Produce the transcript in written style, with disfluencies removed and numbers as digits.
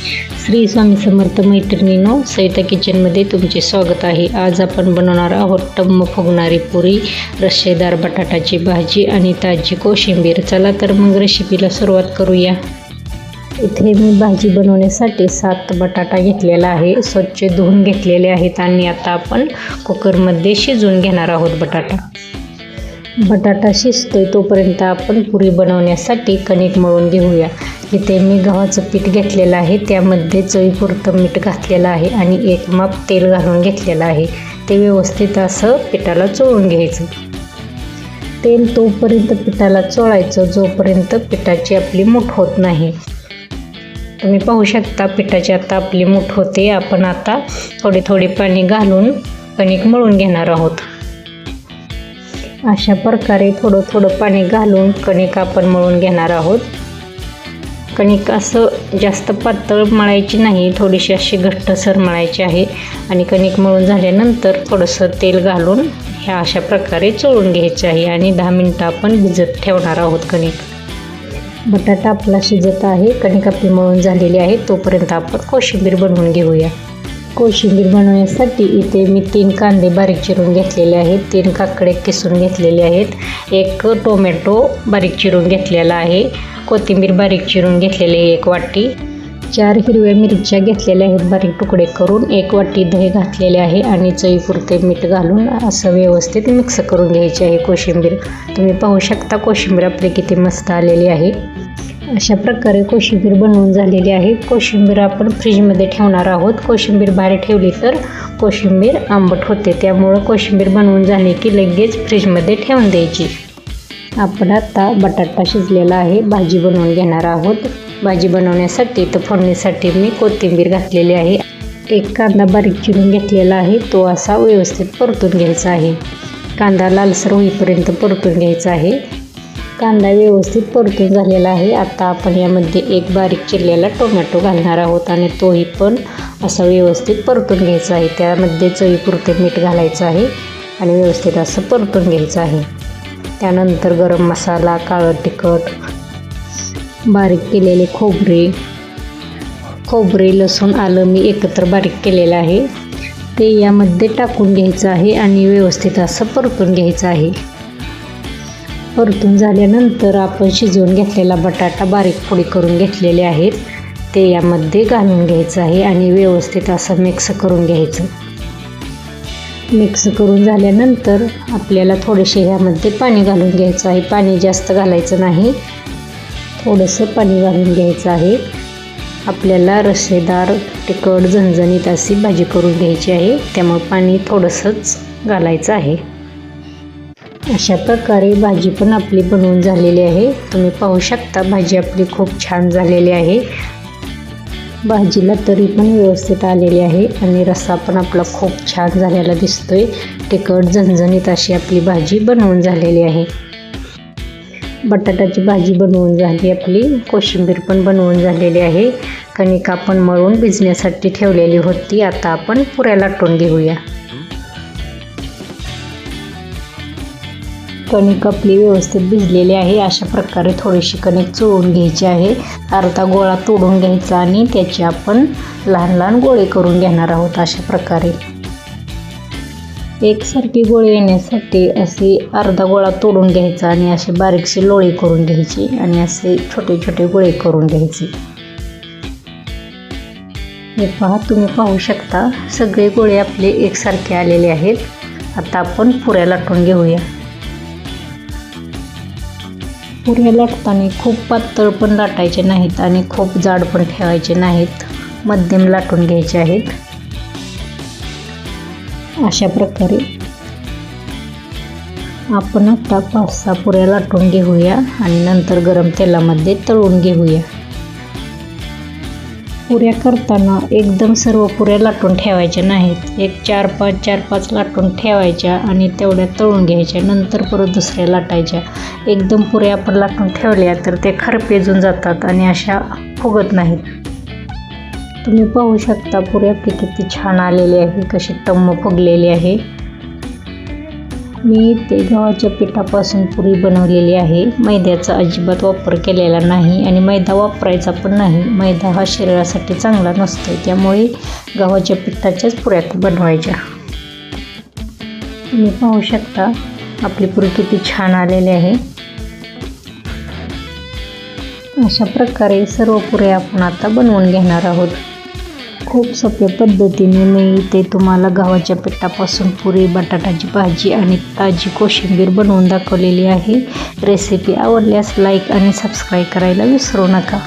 श्री स्वामी समर्थ मैत्रिणींनो, सविता किचनमध्ये तुमचे स्वागत आहे। आज आपण बनवणार आहोत टम्म फुगणारी पुरी, रस्सेदार बटाटाची भाजी आणि ताजी कोशिंबीर। चला तर मग रेसिपीला सुरुवात करूया। इथे मी भाजी बनवण्यासाठी 7 बटाटा घेतलेला आहे, स्वच्छ धुवून घेतलेले आहेत आणि आता आपण कुकरमध्ये शिजवून घेणार आहोत। बटाटा शिजतोय तोपर्यंत आपण पुरी बनवण्यासाठी कणिक मळून घेऊया। इथे मी गव्हाचं पीठ घेतलेलं आहे, त्यामध्ये चवीपुरतं मीठ घातलेलं आहे आणि 1 माप तेल घालून घेतलेलं आहे। ते व्यवस्थित असं पिठाला चोळून घ्यायचं। तेल तोपर्यंत पिठाला चोळायचं जोपर्यंत पिठाची आपली मूठ होत नाही। तुम्ही पाहू शकता पिठाची आता आपली मूठ होते। आपण आता थोडे थोडे पाणी घालून कणिक मळून घेणार आहोत। अशा प्रकारे थोडं थोडं पाणी घालून कणिक आपण मळून घेणार आहोत। कणिक असं जास्त पातळ मळायची नाही, थोडीशी अशी घट्टसर मळायची आहे आणि कणिक मळून झाल्यानंतर थोडंसं तेल घालून ह्या अशा प्रकारे चोळून घ्यायचे आहे आणि 10 मिनिटं आपण भिजत ठेवणार आहोत कणिक। बटाटा आपला शिजत आहे, कणिक आपली मळून झालेली आहे, तोपर्यंत आपण कोशिंबीर बनवून घेऊया। कोशिंबीर बनवण्यासाठी इथे मी 3 कांदे बारीक चिरून घेतलेले आहेत, 3 काकडे किसून घेतलेले आहेत, 1 टोमॅटो बारीक चिरून घेतलेला आहे, कोथिंबीर बारीक चिरून घेतलेली 1 वाटी, 4 हिरव्या मिरच्या घेतलेल्या आहेत बारीक तुकडे करून, 1 वाटी दही घातलेले आहे आणि चवीपुरते मीठ घालून असं व्यवस्थित मिक्स करून घ्यायचे आहे कोशिंबीर। तुम्ही पाहू शकता कोशिंबीर आपली किती मस्त आलेली आहे। अशा प्रकारे कोशिंबीर बनवून झालेली आहे। कोशिंबीर आपण फ्रीजमध्ये ठेवणार आहोत। कोशिंबीर बाहेर ठेवली तर कोशिंबीर आंबट होते, त्यामुळे कोशिंबीर बनवून झाली की लगेच फ्रीजमध्ये ठेवून द्यायची। आपण आता बटाटा शिजलेला आहे, भाजी बनवून घेणार आहोत। भाजी बनवण्यासाठी तर फोडणीसाठी मी कोथिंबीर घातलेली आहे, 1 कांदा बारीक चिरून घेतलेला आहे, तो असा व्यवस्थित परतून घ्यायचा आहे। कांदा लालसर होईपर्यंत परतून घ्यायचा आहे। कांदा व्यवस्थित परतून झालेला आहे। आता आपण यामध्ये 1 बारीक चिरलेला टोमॅटो घालणार आहोत आणि तोही पण असा व्यवस्थित परतून घ्यायचा आहे। त्यामध्ये चवीपुरते मीठ घालायचं आहे आणि व्यवस्थित असं परतून घ्यायचं आहे। त्यानंतर गरम मसाला, काळं तिखट, बारीक केलेले खोबरे, लसूण, आलं मी एकत्र बारीक केलेलं आहे, ते यामध्ये टाकून घ्यायचं आहे आणि व्यवस्थित असं परतून घ्यायचं आहे। परतून झाल्यानंतर आपण शिजवून घेतलेला बटाटा बारीक फोडी करून घेतलेले आहेत, ते यामध्ये घालून घ्यायचं आहे आणि व्यवस्थित असं मिक्स करून घ्यायचं। मिक्स करून झाल्यानंतर आपल्याला थोडेसे ह्यामध्ये पाणी घालून घ्यायचं आहे। पाणी जास्त घालायचं नाही, थोडंसं पाणी घालून घ्यायचं आहे। आपल्याला रस्सेदार तिखट झणझणीत अशी भाजी करून घ्यायची आहे, त्यामुळे पाणी थोडंसंच घालायचं आहे। अशा प्रकारे भाजी पण आपली बनवून झालेली आहे। तुम्ही पाहू शकता भाजी आपली खूप छान झालेली आहे। भाजीला तरी पण व्यवस्थित आलेली आहे आणि रस्सा पण आपला खूप छान झालेला दिसतोय। तिखट झणझणीत अशी आपली भाजी बनवून झालेली आहे। बटाटाची भाजी बनवून झाली आपली, कोशिंबीर पण बनवून झालेली आहे। कणिक आपण मळून भिजण्यासाठी ठेवलेली होती, आता आपण पुऱ्या लाटून घेऊया। कणिक आपली व्यवस्थित भिजलेली आहे। अशा प्रकारे थोडीशी कणिक चोळून घ्यायची आहे, अर्धा गोळा तोडून घ्यायचा आणि त्याचे आपण लहान लहान गोळे करून घेणार आहोत। अशा प्रकारे एकसारखी गोळे येण्यासाठी असे अर्धा गोळा तोडून घ्यायचा आणि असे बारीकशी लोळी करून घ्यायची आणि असे छोटे छोटे गोळे करून घ्यायचे। हे पहा, तुम्ही पाहू शकता सगळे गोळे आपले एकसारखे आलेले आहेत। आता आपण पुऱ्या लाटून घेऊया। पुऱ्या लाटताना खूप पातळ पण लाटायचे नाहीत आणि खूप जाड पण ठेवायचे नाहीत, मध्यम लाटून घ्यायचे आहेत। अशा प्रकारे आपण आता 5-6 पुऱ्या लाटून घेऊया आणि नंतर गरम तेलामध्ये तळून घेऊया। पुऱ्या करताना एकदम सर्व पुऱ्या लाटून ठेवायच्या नाहीत, 4-5 लाटून ठेवायच्या आणि तेवढ्या तळून घ्यायच्या, नंतर परत दुसऱ्या लाटायच्या। एकदम पुऱ्या आपण लाटून ठेवल्या तर ते खरपेजून जातात आणि अशा फुगत नाहीत। तुम्ही पाहू शकता पुऱ्या आपली किती छान आलेली आहे, कशी टम्म फुगलेली आहे। मी ते गव्हाच्या पिठापासून पुरी बनवलेली आहे. मैद्याचा अजिबात वापर केलेला नाही आणि मैदा वापरायचा पण नाही. मैदा हा शरीरासाठी चांगला नसतो, त्यामुळे गव्हाच्या पिठाच्याच पुऱ्या बनवायच्या. तुम्ही पाहू शकता आपली पुरी किती छान आलेली आहे. अशा प्रकारे सर्व पुऱ्या आपण आता बनवून घेणार आहोत. खूप सोप्या पद्धतीने मी इथे तुम्हाला गव्हाच्या पिठापासून पुरी, बटाट्याची भाजी आणि ताजी कोशिंबीर बनवून दाखवलेली आहे. रेसिपी आवडल्यास लाईक आणि सबस्क्राईब करायला विसरू नका.